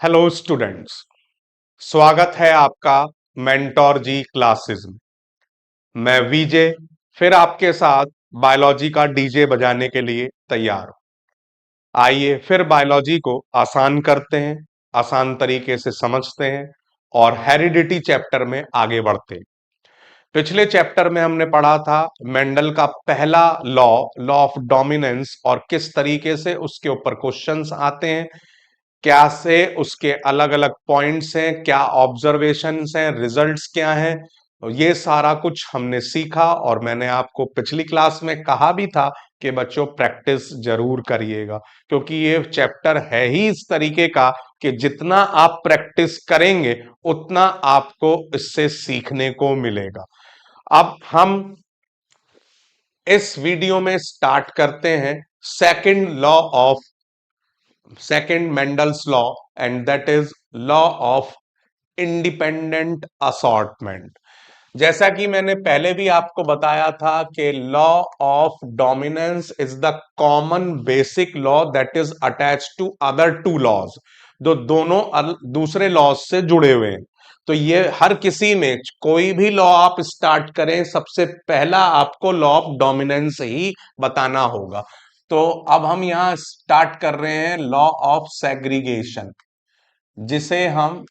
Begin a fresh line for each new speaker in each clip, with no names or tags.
Hello students. स्वागत है आपका मेंटोर जी क्लासेस में। मैं वीजे फिर आपके साथ बायोलॉजी का डीजे बजाने के लिए तैयार हूं। आइए फिर बायोलॉजी को आसान करते हैं, आसान तरीके से समझते हैं और हेरिडिटी चैप्टर में आगे बढ़ते हैं। पिछले चैप्टर में हमने पढ़ा था मेंडल का पहला लॉ, लॉ ऑफ डोमिनेंस, और किस तरीके से उसके ऊपर क्वेश्चंस आते हैं, क्या से उसके अलग अलग पॉइंट्स हैं, क्या ऑब्जर्वेशंस हैं, रिजल्ट्स क्या हैं। तो ये सारा कुछ हमने सीखा और मैंने आपको पिछली क्लास में कहा भी था कि बच्चों प्रैक्टिस जरूर करिएगा, क्योंकि ये चैप्टर है ही इस तरीके का कि जितना आप प्रैक्टिस करेंगे उतना आपको इससे सीखने को मिलेगा। अब हम इस वीडियो में स्टार्ट करते हैं second law of second Mendel's law, and that is law of independent assortment. जैसा कि मैंने पहले भी आपको बताया था कि law of dominance is the common basic law that is attach to other two laws, जो दोनों दूसरे लॉज से जुड़े हुए हैं। तो ये हर किसी में कोई भी लॉ आप स्टार्ट करें, सबसे पहला आपको लॉ ऑफ डोमिनेंस ही बताना होगा। तो अब हम यहां स्टार्ट कर रहे हैं लॉ ऑफ सेग्रीगेशन, जिसे हम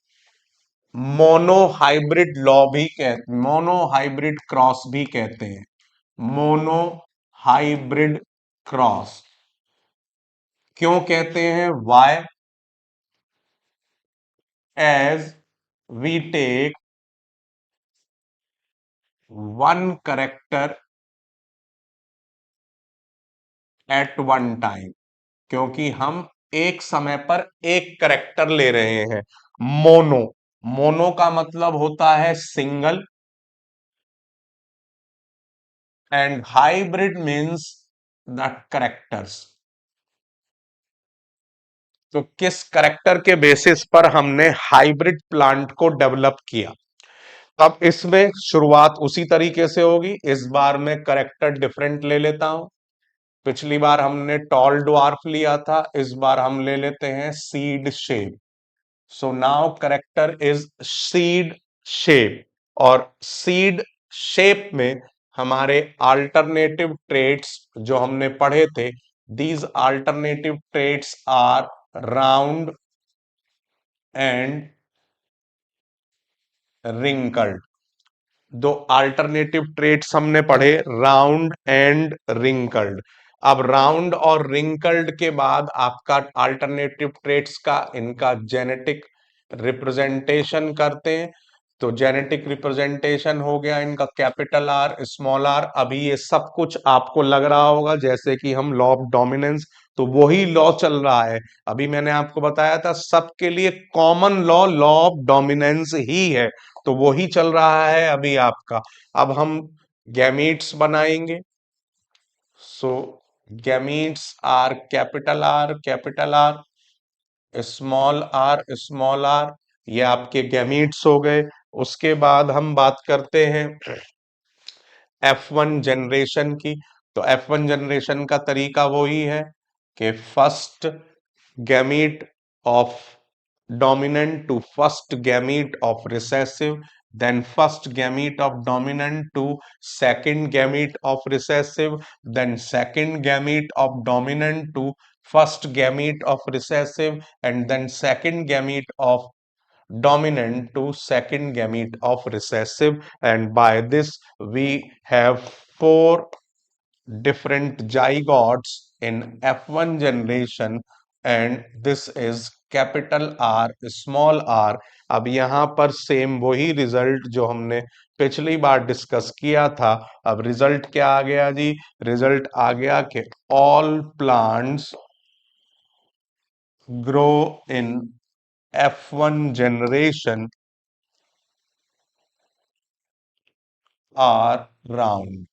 मोनोहाइब्रिड लॉ भी कहते, मोनोहाइब्रिड क्रॉस भी कहते हैं। मोनोहाइब्रिड क्रॉस क्यों कहते हैं? Why? As we take one character at one time, क्योंकि हम एक समय पर एक करेक्टर ले रहे हैं। मोनो, मोनो का मतलब होता है single, and hybrid means the characters. तो किस करेक्टर के बेसिस पर हमने हाइब्रिड प्लांट को डेवलप किया? अब इसमें शुरुआत उसी तरीके से होगी। इस बार मैं करेक्टर डिफरेंट ले लेता हूं। पिछली बार हमने टॉल ड्वार्फ लिया था, इस बार हम ले लेते हैं seed shape. So now character is seed shape, और सीड शेप में हमारे अल्टरनेटिव ट्रेट्स जो हमने पढ़े थे, these alternative traits are round and wrinkled. दो अल्टरनेटिव ट्रेट्स हमने पढ़े, राउंड एंड रिंकल्ड। अब राउंड और रिंकल्ड के बाद आपका अल्टरनेटिव ट्रेट्स का इनका जेनेटिक रिप्रेजेंटेशन करते हैं। तो जेनेटिक रिप्रेजेंटेशन हो गया इनका कैपिटल आर, स्मॉल आर। अभी ये सब कुछ आपको लग रहा होगा जैसे कि हम लॉ ऑफ डोमिनेंस, तो वही लॉ चल रहा है। अभी मैंने आपको बताया था सबके लिए common law, law of dominance ही है, तो वो ही चल रहा है अभी आपका। अब हम गैमीट्स बनाएंगे। So gametes R capital R, small R, small R. ये आपके गैमीट्स हो गए। उसके बाद हम बात करते हैं F1 जनरेशन की। तो F1 जनरेशन का तरीका वही है कि first gamete of dominant to first gamete of recessive, then first gamete of dominant to second gamete of recessive, then second gamete of dominant to first gamete of recessive, and then second gamete of dominant to second gamete of recessive. And by this we have four different zygotes in F1 generation, and this is capital R, small R. अब यहां पर same वही result जो हमने पिछली बार discuss किया था। अब रिजल्ट क्या आ गया जी? रिजल्ट आ गया कि all plants grow in F1 generation are round.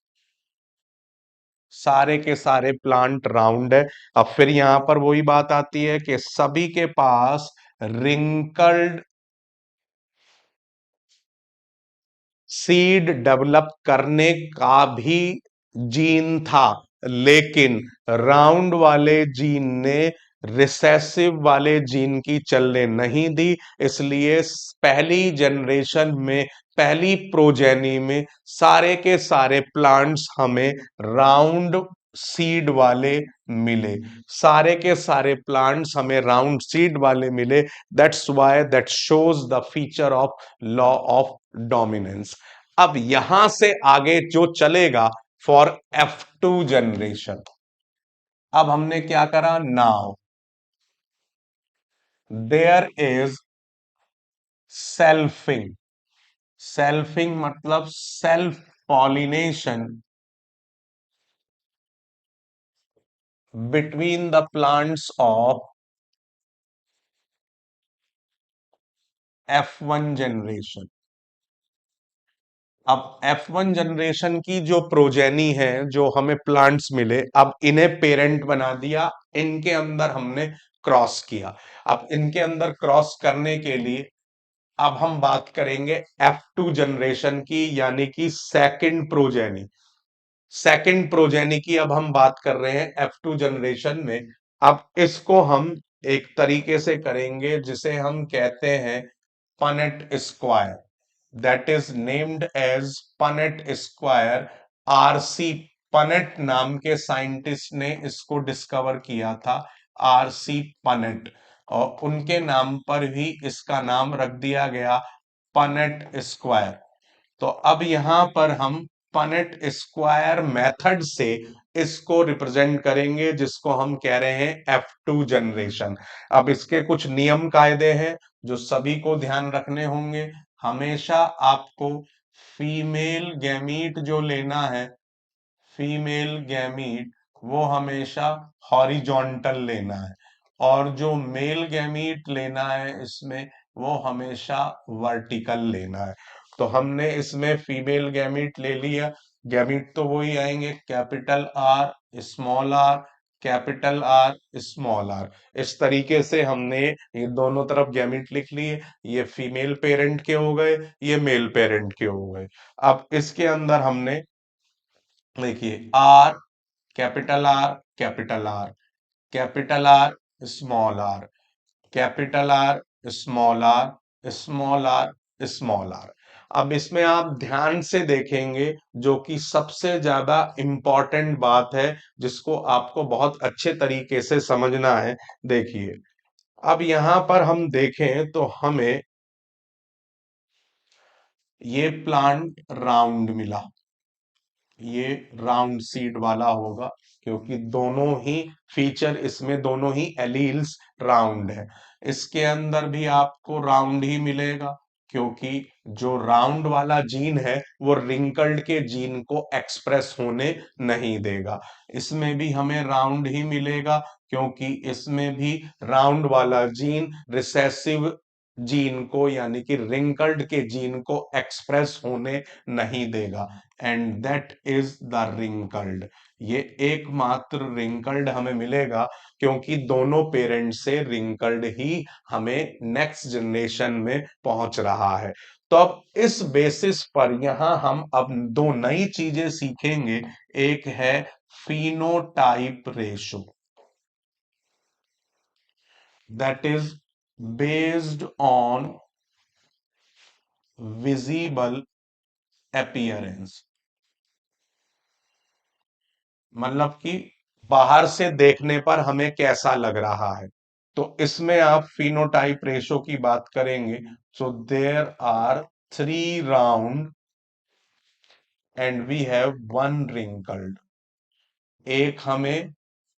सारे के सारे प्लांट राउंड है। अब फिर यहां पर वही बात आती है कि सभी के पास रिंकल्ड सीड डेवलप करने का भी जीन था, लेकिन राउंड वाले जीन ने रिसेसिव वाले जीन की चलने नहीं दी, इसलिए पहली जनरेशन में, पहली प्रोजेनी में सारे के सारे प्लांट्स हमें राउंड सीड वाले मिले। सारे के सारे प्लांट्स हमें राउंड सीड वाले मिले। That's why that shows the feature of law of dominance. अब यहां से आगे जो चलेगा फॉर F2 जनरेशन, अब हमने क्या करा, now there is selfing. Selfing मतलब self pollination between the plants of F1 generation. अब F1 जनरेशन की जो प्रोजेनी है, जो हमें प्लांट्स मिले, अब इन्हें पेरेंट बना दिया, इनके अंदर हमने क्रॉस किया। अब इनके अंदर क्रॉस करने के लिए अब हम बात करेंगे F2 जनरेशन की, यानी कि सेकंड प्रोजेनी। सेकंड प्रोजेनी की अब हम बात कर रहे हैं F2 जनरेशन में। अब इसको हम एक तरीके से करेंगे जिसे हम कहते हैं Punnett square. That is named as Punnett square. RC Punnett नाम के साइंटिस्ट ने इसको डिस्कवर किया था, आरसी पनेट, और उनके नाम पर ही इसका नाम रख दिया गया पनेट स्क्वायर। तो अब यहां पर हम पनेट स्क्वायर मेथड से इसको रिप्रेजेंट करेंगे, जिसको हम कह रहे हैं F2 जनरेशन। अब इसके कुछ नियम कायदे हैं जो सभी को ध्यान रखने होंगे। हमेशा आपको फीमेल गैमीट जो लेना है, फीमेल गैमीट, वो हमेशा हॉरिजॉन्टल लेना है, और जो मेल गैमीट लेना है इसमें, वो हमेशा वर्टिकल लेना है। तो हमने इसमें फीमेल गैमीट ले लिया। गैमीट तो वही आएंगे, capital R, small R, capital R, small R. इस तरीके से हमने ये दोनों तरफ गैमीट लिख लिए। ये फीमेल पेरेंट के हो गए, ये मेल पेरेंट के हो गए। अब इसके अंदर हमने, देखिए, R, capital R, capital R, capital R, small R, capital R, small R, small R, small R. अब इसमें आप ध्यान से देखेंगे, जो कि सबसे ज्यादा इंपॉर्टेंट बात है, जिसको आपको बहुत अच्छे तरीके से समझना है। देखिए, अब यहां पर हम देखें तो हमें ये प्लांट राउंड मिला, ये राउंड सीड वाला होगा, क्योंकि दोनों ही फीचर इसमें, दोनों ही एलील्स राउंड है। इसके अंदर भी आपको राउंड ही मिलेगा, क्योंकि जो राउंड वाला जीन है वो रिंकल्ड के जीन को एक्सप्रेस होने नहीं देगा। इसमें भी हमें राउंड ही मिलेगा, क्योंकि इसमें भी राउंड वाला जीन रिसेसिव जीन को, यानी कि रिंकल्ड के जीन को एक्सप्रेस होने नहीं देगा। And that is the wrinkled. ये एकमात्र रिंकल्ड हमें मिलेगा, क्योंकि दोनों पेरेंट से रिंकल्ड ही हमें नेक्स्ट जनरेशन में पहुंच रहा है। तो अब इस बेसिस पर यहां हम अब दो नई चीजें सीखेंगे। एक है phenotype ratio, that is based on visible appearance. मतलब कि बाहर से देखने पर हमें कैसा लग रहा है। तो इसमें आप फिनोटाइप रेशो की बात करेंगे। So there are 3 round and we have 1 wrinkled. एक हमें,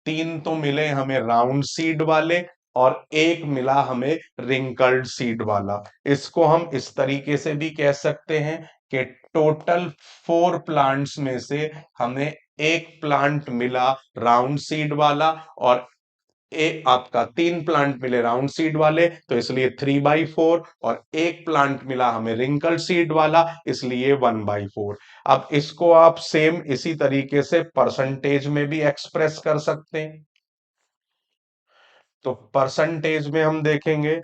तीन तो मिले हमें राउंड सीड वाले, और एक मिला हमें रिंकल्ड सीड वाला। इसको हम इस तरीके से भी कह सकते हैं कि टोटल 4 प्लांट्स में से हमें एक प्लांट मिला राउंड सीड वाला, और एक आपका 3 प्लांट मिले राउंड सीड वाले, तो इसलिए 3/4, और एक प्लांट मिला हमें रिंकल सीड वाला, इसलिए 1/4। अब इसको आप सेम इसी तरीके से परसेंटेज में भी एक्सप्रेस कर सकते हैं। तो परसेंटेज में हम देखेंगे,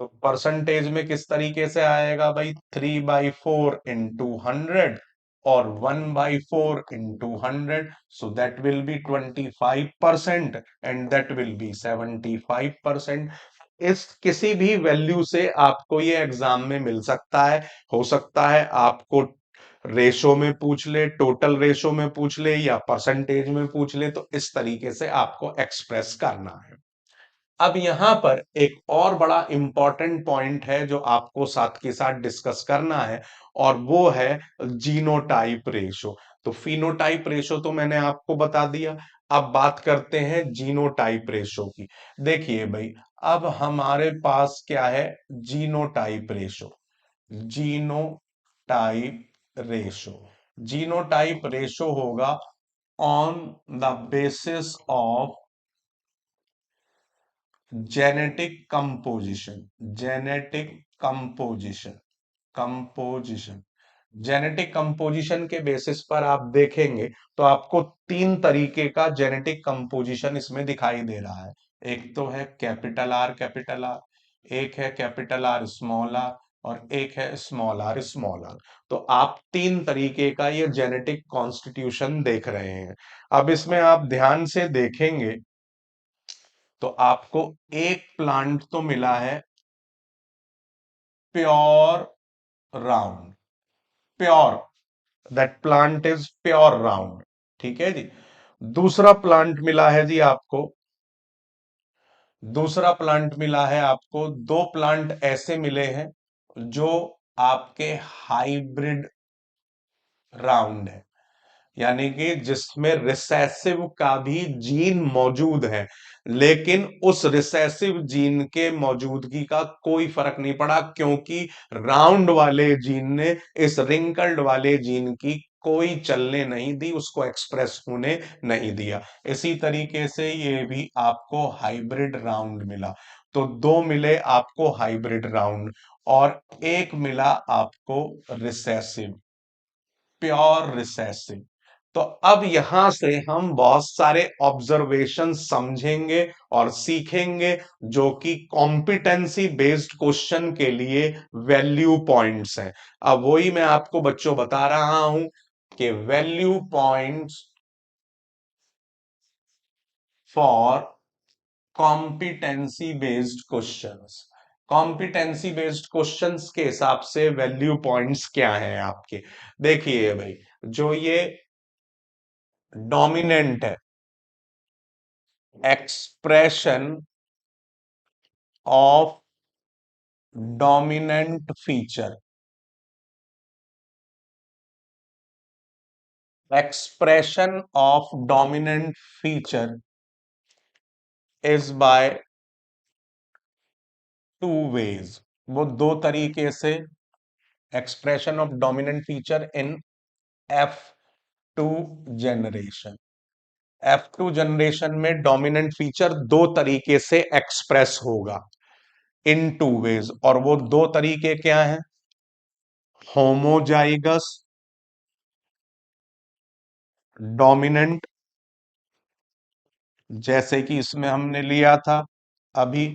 तो परसेंटेज में किस तरीके से आएगा भाई, 3/4 इंटू 100, और 1/4 into 100, so that will be 25% and that will be 75%. इस किसी भी वैल्यू से आपको ये एग्जाम में मिल सकता है, हो सकता है आपको रेशो में पूछ ले, टोटल रेशो में पूछ ले या परसेंटेज में पूछ ले, तो इस तरीके से आपको एक्सप्रेस करना है। अब यहां पर एक और बड़ा इंपॉर्टेंट पॉइंट है जो आपको साथ के साथ डिस्कस करना है, और वो है जीनोटाइप रेशो। तो फिनोटाइप रेशो तो मैंने आपको बता दिया, अब बात करते हैं जीनोटाइप रेशो की। देखिए भाई, अब हमारे पास क्या है, genotype ratio. Genotype ratio, genotype ratio होगा on the basis of genetic composition. Genetic composition, composition, genetic composition के बेसिस पर आप देखेंगे तो आपको तीन तरीके का जेनेटिक कंपोजिशन इसमें दिखाई दे रहा है। एक तो है कैपिटल आर, एक है कैपिटल आर स्मॉल आर, और एक है स्मॉल आर स्मॉल आर। तो आप तीन तरीके का ये जेनेटिक कॉन्स्टिट्यूशन देख रहे हैं। अब इसमें आप ध्यान से देखेंगे तो आपको एक प्लांट तो मिला है pure round, pure, that plant is pure round. ठीक है जी। दूसरा प्लांट मिला है जी आपको, दूसरा प्लांट मिला है आपको, दो प्लांट ऐसे मिले हैं जो आपके हाइब्रिड राउंड है, यानी कि जिसमें रिसेसिव का भी जीन मौजूद है, लेकिन उस रिसेसिव जीन के मौजूदगी का कोई फर्क नहीं पड़ा, क्योंकि राउंड वाले जीन ने इस रिंकल्ड वाले जीन की कोई चलने नहीं दी, उसको एक्सप्रेस होने नहीं दिया। इसी तरीके से ये भी आपको हाइब्रिड राउंड मिला। तो दो मिले आपको हाइब्रिड राउंड और एक मिला आपको रिसेसिव, प्योर रिसेसिव। तो अब यहां से हम बहुत सारे ऑब्जर्वेशन समझेंगे और सीखेंगे जो कि कॉम्पिटेंसी बेस्ड क्वेश्चन के लिए वैल्यू पॉइंट्स हैं। अब वही मैं आपको बच्चों बता रहा हूं कि value points for competency based questions. Competency based questions के हिसाब से वैल्यू पॉइंट्स क्या हैं आपके, देखिए भाई, जो ये डोमिनेंट है, expression of dominant feature, expression of dominant feature is by two ways. वो दो तरीके से expression of dominant feature in F2 generation, F2 generation में डोमिनेंट फीचर दो तरीके से एक्सप्रेस होगा इन टू वेज, और वो दो तरीके क्या हैं, होमोजाइगस डोमिनेंट, जैसे कि इसमें हमने लिया था अभी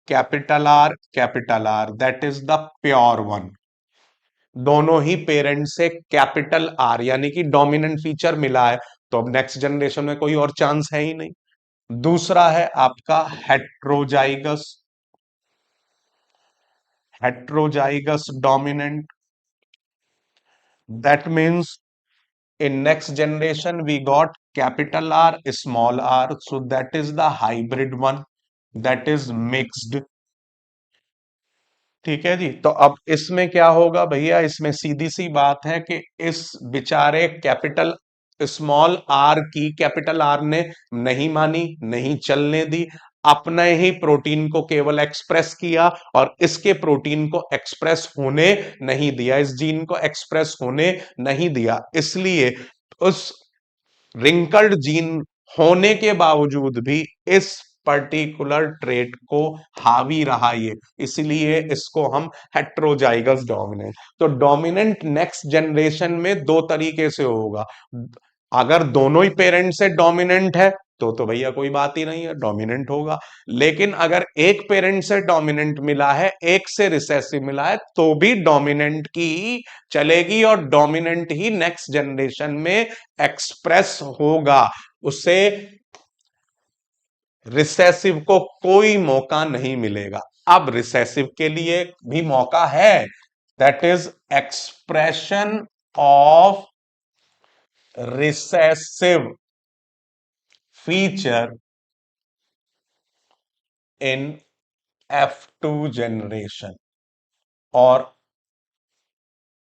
capital R that is the pure one, दोनों ही पेरेंट से कैपिटल आर यानी कि डोमिनेंट फीचर मिला है, तो अब नेक्स्ट जनरेशन में कोई और चांस है ही नहीं। दूसरा है आपका heterozygous, heterozygous dominant, that means in next generation we got capital R small r, so that is the hybrid one, that is mixed। ठीक है जी। तो अब इसमें क्या होगा भैया, इसमें सीधी सी बात है कि इस बेचारे कैपिटल स्मॉल आर की कैपिटल आर ने नहीं मानी, नहीं चलने दी, अपने ही प्रोटीन को केवल एक्सप्रेस किया और इसके प्रोटीन को एक्सप्रेस होने नहीं दिया, इस जीन को एक्सप्रेस होने नहीं दिया। इसलिए उस रिंकल्ड जीन होने के बावजूद भी इस पर्टिकुलर ट्रेट को हावी रहा ये, इसलिए इसको हम हेट्रोजाइगस डोमिनेंट। तो डोमिनेंट नेक्स्ट जनरेशन में दो तरीके से होगा, अगर दोनों ही पेरेंट से डोमिनेंट है तो भैया कोई बात ही नहीं है, डोमिनेंट होगा। लेकिन अगर एक पेरेंट से डोमिनेंट मिला है, एक से रिसेसिव मिला है, तो भी डोमिनेंट की ही चलेगी और डोमिनेंट ही नेक्स्ट जनरेशन में एक्सप्रेस होगा। उसे रिसेसिव को कोई मौका नहीं मिलेगा। अब रिसेसिव के लिए भी मौका है, that is expression of recessive feature in F2 generation. और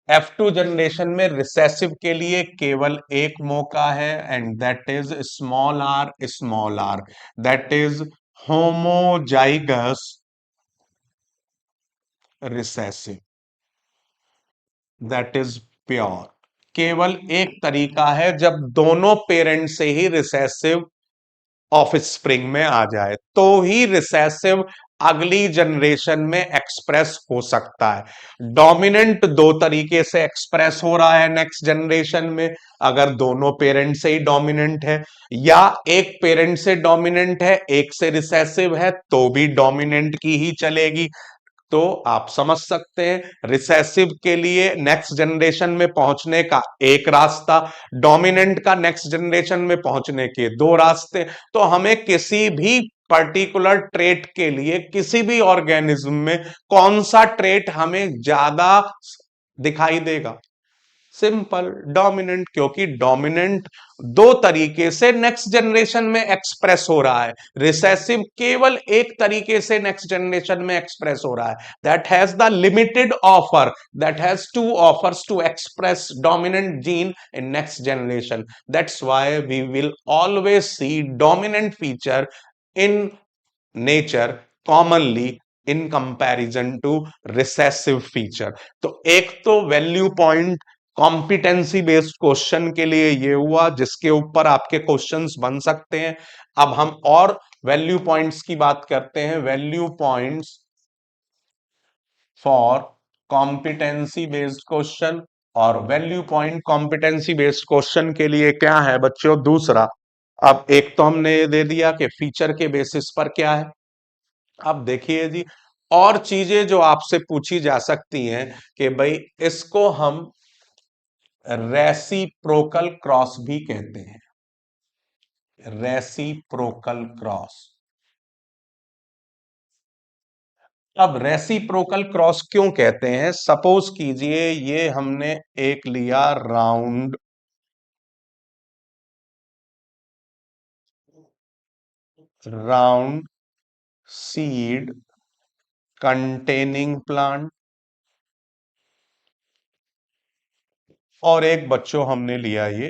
F2 जनरेशन में रिसेसिव के लिए केवल एक मौका है, and that is small R, that is homozygous recessive, that is pure. केवल एक तरीका है, जब दोनों पेरेंट से ही रिसेसिव ऑफ स्प्रिंग में आ जाए, तो ही रिसेसिव अगली जनरेशन में एक्सप्रेस हो सकता है। डोमिनेंट दो तरीके से एक्सप्रेस हो रहा है नेक्स्ट जनरेशन में, अगर दोनों पेरेंट से ही डोमिनेंट है, या एक पेरेंट से डोमिनेंट है, एक से रिसेसिव है, तो भी डोमिनेंट की ही चलेगी। तो आप समझ सकते हैं, रिसेसिव के लिए नेक्स्ट जनरेशन में पहुंचने का एक रास्ता, डोमिनेंट का नेक्स्ट जनरेशन में पहुंचने के दो रास्ते। तो हमें किसी भी पर्टिकुलर ट्रेट के लिए, किसी भी ऑर्गेनिज्म में कौन सा ट्रेट हमें ज्यादा दिखाई देगा? सिंपल, डोमिनेंट, क्योंकि डोमिनेंट दो तरीके से नेक्स्ट जनरेशन में एक्सप्रेस हो रहा है, रिसेसिव केवल एक तरीके से नेक्स्ट जनरेशन में एक्सप्रेस हो रहा है, that has the limited offer, that has two offers to express dominant gene in next generation. That's why we will always see dominant feature in nature commonly in comparison to recessive feature. तो एक तो value point competency based question के लिए ये हुआ, जिसके ऊपर आपके क्वेश्चंस बन सकते हैं। अब हम और वैल्यू पॉइंट्स की बात करते हैं, value points for competency based question. और value point competency based question के लिए क्या है बच्चों? दूसरा, अब एक तो हमने ये दे दिया कि फीचर के बेसिस पर क्या है। अब देखिए जी, और चीजें जो आपसे पूछी जा सकती हैं कि भाई इसको हम रेसिप्रोकल क्रॉस भी कहते हैं, रेसिप्रोकल क्रॉस। अब रेसिप्रोकल क्रॉस क्यों कहते हैं? सपोज कीजिए ये हमने एक लिया round round seed containing plant, और एक बच्चों हमने लिया ये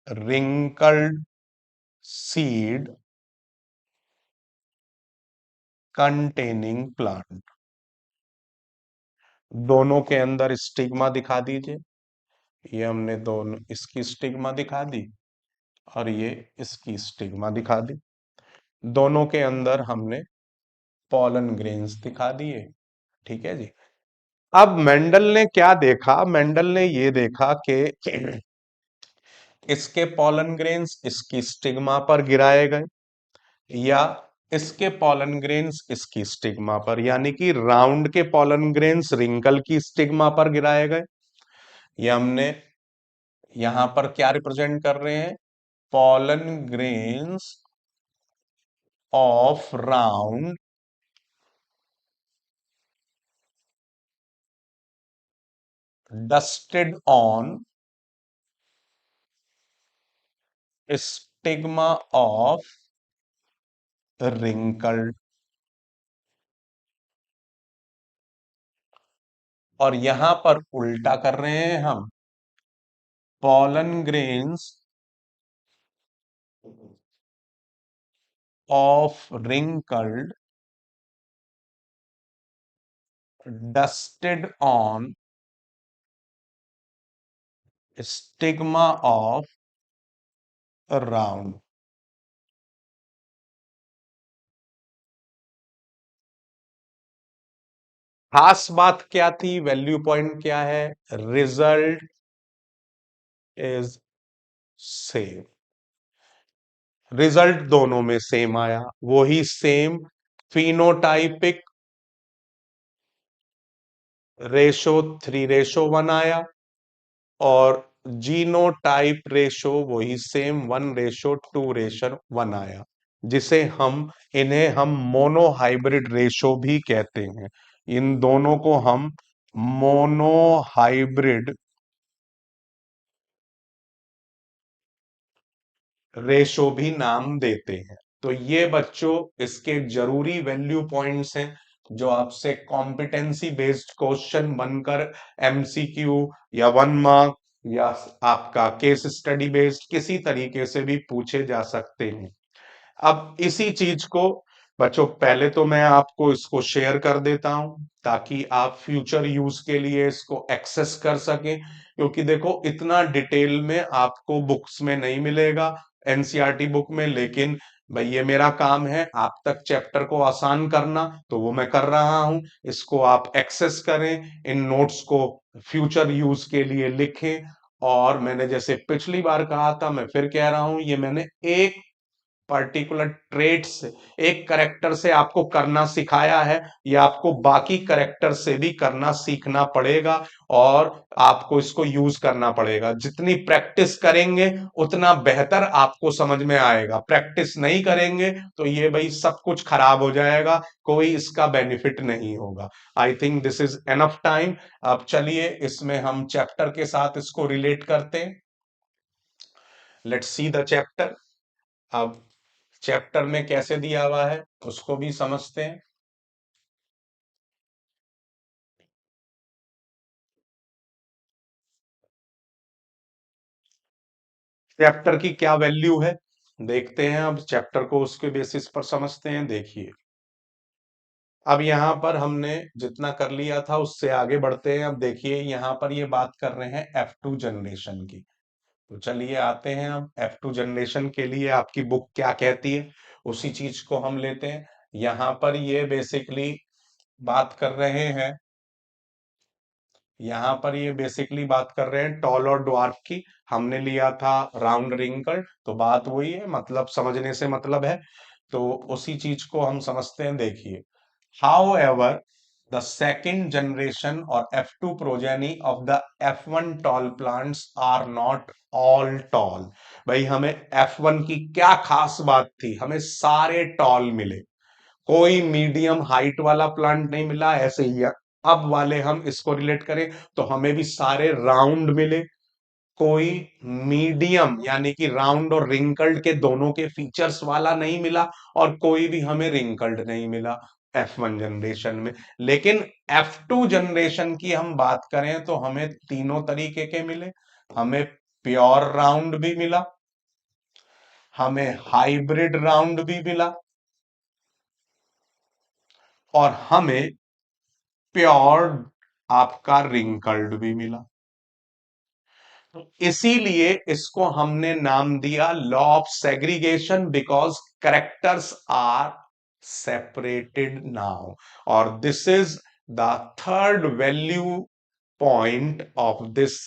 रिंकल्ड सीड कंटेनिंग प्लांट। दोनों के अंदर स्टिग्मा दिखा दीजिए। ये हमने दोनों, इसकी स्टिग्मा दिखा दी और ये इसकी स्टिग्मा दिखा दी। दोनों के अंदर हमने पॉलन ग्रेन्स दिखा दिए। ठीक है जी। अब मेंडल ने क्या देखा? मेंडल ने ये देखा कि इसके पॉलन ग्रेन्स इसकी स्टिग्मा पर गिराए गए, या इसके पॉलन ग्रेन्स इसकी स्टिग्मा पर, यानी कि राउंड के पॉलन ग्रेन्स रिंकल की स्टिग्मा पर गिराए गए। ये हमने यहां पर क्या रिप्रेजेंट कर रहे हैं? Pollen grains of round dusted on stigma of wrinkled. और यहां पर उल्टा कर रहे हैं हम, pollen grains of wrinkled dusted on stigma of round. खास बात क्या थी? वैल्यू पॉइंट क्या है? Result is same. रिजल्ट दोनों में सेम आया, वही सेम फिनोटाइपिक रेशो 3:1 आया, और जीनोटाइप रेशो वही सेम 1:2:1 आया, जिसे हम इन्हें हम मोनोहाइब्रिड रेशो भी कहते हैं। इन दोनों को हम मोनोहाइब्रिड रेशो भी नाम देते हैं। तो ये बच्चों इसके जरूरी वैल्यू पॉइंट्स हैं, जो आपसे कॉम्पिटेंसी बेस्ड क्वेश्चन बनकर एमसीक्यू या 1 मार्क या आपका केस स्टडी बेस्ड किसी तरीके से भी पूछे जा सकते हैं। अब इसी चीज को बच्चों पहले तो मैं आपको इसको शेयर कर देता हूं, ताकि आप फ्यूचर यूज के लिए इसको एक्सेस कर सकें, क्योंकि देखो इतना डिटेल में आपको बुक्स में नहीं मिलेगा, एनसीईआरटी बुक में। लेकिन भाई ये मेरा काम है आप तक चैप्टर को आसान करना, तो वो मैं कर रहा हूं। इसको आप एक्सेस करें, इन नोट्स को फ्यूचर यूज के लिए लिखें। और मैंने जैसे पिछली बार कहा था, मैं फिर कह रहा हूं, ये मैंने एक पर्टिकुलर ट्रेट से, एक करेक्टर से आपको करना सिखाया है, या आपको बाकी करेक्टर से भी करना सीखना पड़ेगा, और आपको इसको यूज करना पड़ेगा। जितनी प्रैक्टिस करेंगे उतना बेहतर आपको समझ में आएगा। प्रैक्टिस नहीं करेंगे तो ये भाई सब कुछ खराब हो जाएगा, कोई इसका बेनिफिट नहीं होगा। I think this is enough time. अब चलिए इसमें हम चैप्टर के साथ इसको रिलेट करते हैं। Let's see the chapter. अब चैप्टर में कैसे दिया हुआ है उसको भी समझते हैं। चैप्टर की क्या वैल्यू है देखते हैं। अब चैप्टर को उसके बेसिस पर समझते हैं। देखिए, अब यहां पर हमने जितना कर लिया था उससे आगे बढ़ते हैं। अब देखिए यहां पर ये बात कर रहे हैं F2 जनरेशन की। तो चलिए आते हैं, अब F2 जनरेशन के लिए आपकी बुक क्या कहती है उसी चीज को हम लेते हैं। यहां पर ये बेसिकली बात कर रहे हैं, यहाँ पर ये बेसिकली बात कर रहे हैं टॉल और ड्वार्फ की। हमने लिया था राउंड रिंकल, तो बात वही है, मतलब समझने से मतलब है। तो उसी चीज को हम समझते हैं। देखिए, however the second generation और F2 progeny of the F1 tall plants are not all tall. भाई हमें F1 की क्या खास बात थी, हमें सारे टॉल मिले, कोई मीडियम हाइट वाला प्लांट नहीं मिला। ऐसे ही अब वाले हम इसको रिलेट करें तो हमें भी सारे राउंड मिले, कोई मीडियम यानी कि राउंड और रिंकल्ड के दोनों के फीचर्स वाला नहीं मिला, और कोई भी हमें रिंकल्ड नहीं मिला F1 जनरेशन में। लेकिन F2 जनरेशन की हम बात करें तो हमें तीनों तरीके के मिले। हमें प्योर राउंड भी मिला, हमें हाइब्रिड राउंड भी मिला, और हमें प्योर आपका रिंकल्ड भी मिला। इसीलिए इसको हमने नाम दिया law of segregation, because characters are separated now. और this is the third value point of this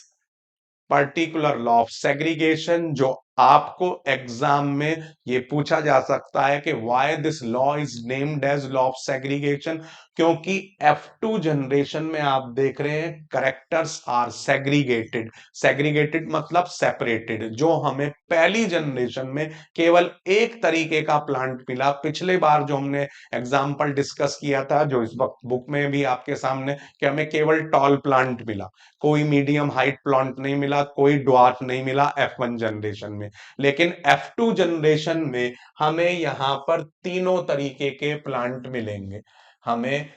particular law of segregation, जो आपको एग्जाम में ये पूछा जा सकता है कि why this law is named as law of segregation. क्योंकि F2 जनरेशन में आप देख रहे हैं करेक्टर्स आर सेग्रीगेटेड। सेग्रीगेटेड मतलब सेपरेटेड। जो हमें पहली जनरेशन में केवल एक तरीके का प्लांट मिला, पिछले बार जो हमने एग्जाम्पल डिस्कस किया था, जो इस वक्त बुक में भी आपके सामने, कि हमें केवल टॉल प्लांट मिला, कोई मीडियम हाइट प्लांट नहीं मिला, कोई ड्वार्फ नहीं मिला F1 जनरेशन में। लेकिन F2 जनरेशन में हमें यहां पर तीनों तरीके के प्लांट मिलेंगे। हमें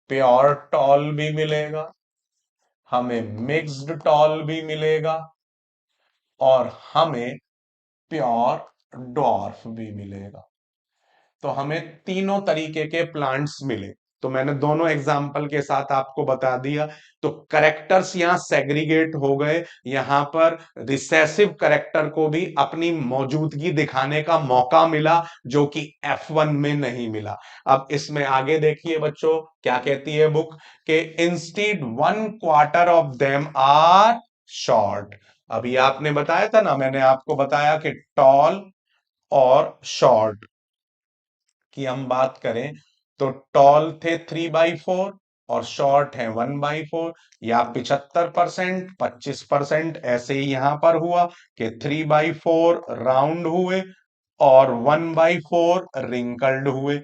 प्योर टॉल भी मिलेगा, हमें मिक्स्ड टॉल भी मिलेगा, और हमें प्योर ड्वार्फ भी मिलेगा। तो हमें तीनों तरीके के प्लांट्स मिले। तो मैंने दोनों एग्जाम्पल के साथ आपको बता दिया। तो करेक्टर्स यहां सेग्रीगेट हो गए, यहां पर रिसेसिव करेक्टर को भी अपनी मौजूदगी दिखाने का मौका मिला, जो कि F1 में नहीं मिला। अब इसमें आगे देखिए बच्चों क्या कहती है बुक, के instead 1/4 of them are short. अभी आपने बताया था ना, मैंने आपको बताया कि टॉल और शॉर्ट की हम बात करें तो टॉल थे 3/4 और शॉर्ट है 1/4, या 75%, 25% ऐसे ही यहां पर हुआ कि 3/4 राउंड हुए और 1/4 रिंकल्ड हुए।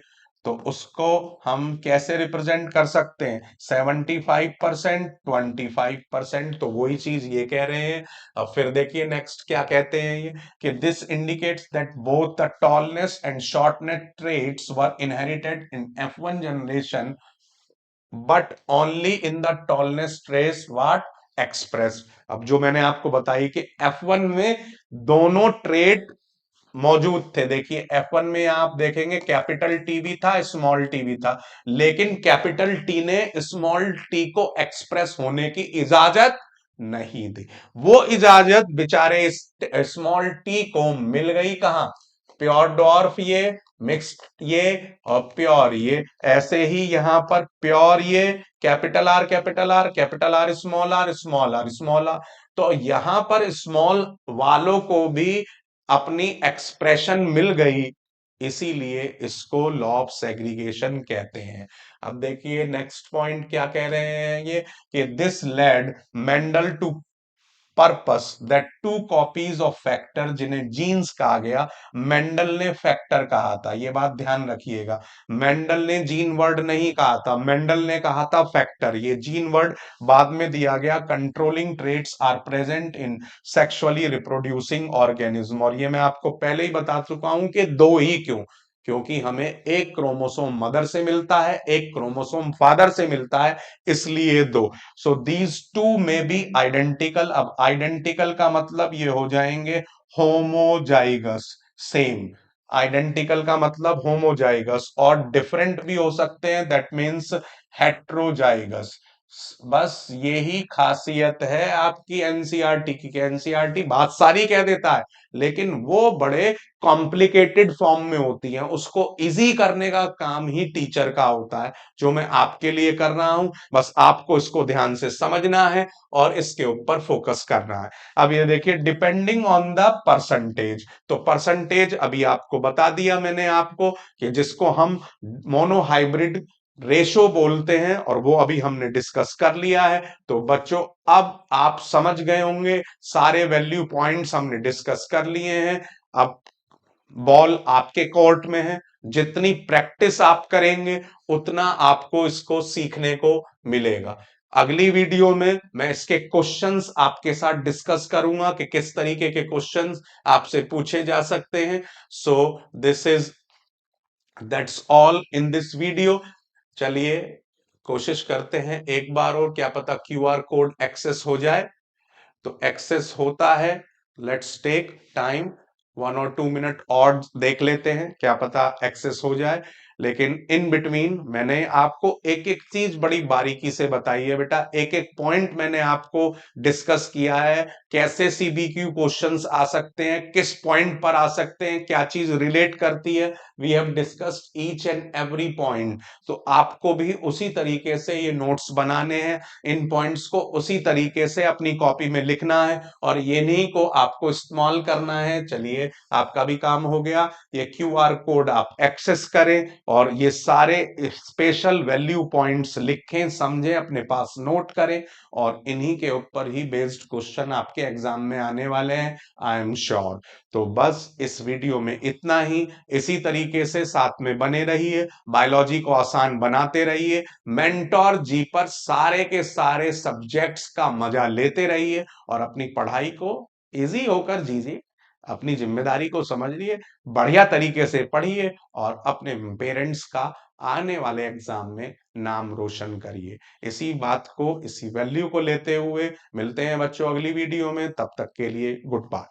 तो उसको हम कैसे रिप्रेजेंट कर सकते हैं? 75%, 25%, तो वही चीज ये कह रहे हैं। अब फिर देखिए नेक्स्ट क्या कहते हैं ये, कि this indicates that both the tallness and shortness traits were inherited in F1 generation, but only in the tallness traits what express. अब जो मैंने आपको बताई कि F1 में दोनों ट्रेट मौजूद थे। देखिए F1 में आप देखेंगे कैपिटल टी भी था, स्मॉल टी भी था, लेकिन कैपिटल टी ने स्मॉल टी को एक्सप्रेस होने की इजाजत नहीं दी। वो इजाजत बेचारे स्मॉल टी को मिल गई कहां? प्योर डॉर्फ ये, मिक्स्ड ये, और प्योर ये। ऐसे ही यहां पर प्योर ये, capital R capital R capital R, small R small R small R. तो यहां पर स्मॉल वालों को भी अपनी एक्सप्रेशन मिल गई, इसीलिए इसको लॉ ऑफ सेग्रीगेशन कहते हैं। अब देखिए नेक्स्ट पॉइंट क्या कह रहे हैं ये, कि this led Mendel to purpose that two copies of factor, जिन्हें जीन्स कहा गया, मेंडल ने फैक्टर कहा था। ये बात ध्यान रखिएगा, मेंडल ने जीन वर्ड नहीं कहा था, मेंडल ने कहा था फैक्टर। ये जीन वर्ड बाद में दिया गया। Controlling traits are present in sexually reproducing organism, और ये मैं आपको पहले ही बता चुका हूं कि दो ही क्यों, क्योंकि हमें एक क्रोमोसोम मदर से मिलता है, एक क्रोमोसोम फादर से मिलता है, इसलिए दो। सो दीज टू में बी आइडेंटिकल। अब आइडेंटिकल का मतलब ये हो जाएंगे होमोजाइगस, सेम। आइडेंटिकल का मतलब होमोजाइगस, और डिफरेंट भी हो सकते हैं, दैट मीन्स हेट्रोजाइगस। बस यही खासियत है आपकी एनसीईआरटी की। एनसीईआरटी बात सारी कह देता है, लेकिन वो बड़े कॉम्प्लिकेटेड फॉर्म में होती है, उसको इजी करने का काम ही टीचर का होता है, जो मैं आपके लिए कर रहा हूं। बस आपको इसको ध्यान से समझना है और इसके ऊपर फोकस करना है। अब ये देखिए, डिपेंडिंग ऑन द परसेंटेज, तो परसेंटेज अभी आपको बता दिया मैंने आपको, कि जिसको हम मोनोहाइब्रिड रेशो बोलते हैं, और वो अभी हमने डिस्कस कर लिया है। तो बच्चों अब आप समझ गए होंगे, सारे वैल्यू पॉइंट्स हमने डिस्कस कर लिए हैं। अब बॉल आपके कोर्ट में है, जितनी प्रैक्टिस आप करेंगे उतना आपको इसको सीखने को मिलेगा। अगली वीडियो में मैं इसके क्वेश्चंस आपके साथ डिस्कस करूंगा कि किस तरीके के क्वेश्चंस आपसे पूछे जा सकते हैं। So this is that's all in this video. चलिए कोशिश करते हैं एक बार और, क्या पता क्यूआर कोड एक्सेस हो जाए। तो एक्सेस होता है, लेट्स टेक टाइम, 1 और 2 मिनट और देख लेते हैं, क्या पता एक्सेस हो जाए। लेकिन इन बिटवीन मैंने आपको एक एक चीज बड़ी बारीकी से बताई है बेटा, एक एक पॉइंट मैंने आपको डिस्कस किया है, कैसे सीबीक्यू क्वेश्चंस आ सकते हैं, किस पॉइंट पर आ सकते हैं, क्या चीज रिलेट करती है। We have discussed each and every point. तो आपको भी उसी तरीके से ये नोट्स बनाने हैं, इन पॉइंट्स को उसी तरीके से अपनी कॉपी में लिखना है, और ये नहीं को आपको इस्तेमाल करना है। चलिए आपका भी काम हो गया। ये क्यूआर कोड आप एक्सेस करें और ये सारे स्पेशल वैल्यू पॉइंट्स लिखें, समझें, अपने पास नोट करें, और इन्हीं के ऊपर ही बेस्ड क्वेश्चन आपके एग्जाम में आने वाले हैं, आई एम श्योर। तो बस इस वीडियो में इतना ही। इसी तरीके से साथ में बने रहिए, बायोलॉजी को आसान बनाते रहिए, मेंटोर जी पर सारे के सारे सब्जेक्ट्स का मजा लेते रहिए, और अपनी पढ़ाई को इजी होकर जीजिए, अपनी जिम्मेदारी को समझिए, बढ़िया तरीके से पढ़िए, और अपने पेरेंट्स का आने वाले एग्जाम में नाम रोशन करिए। इसी बात को, इसी वैल्यू को लेते हुए मिलते हैं बच्चों अगली वीडियो में। तब तक के लिए गुड बाय।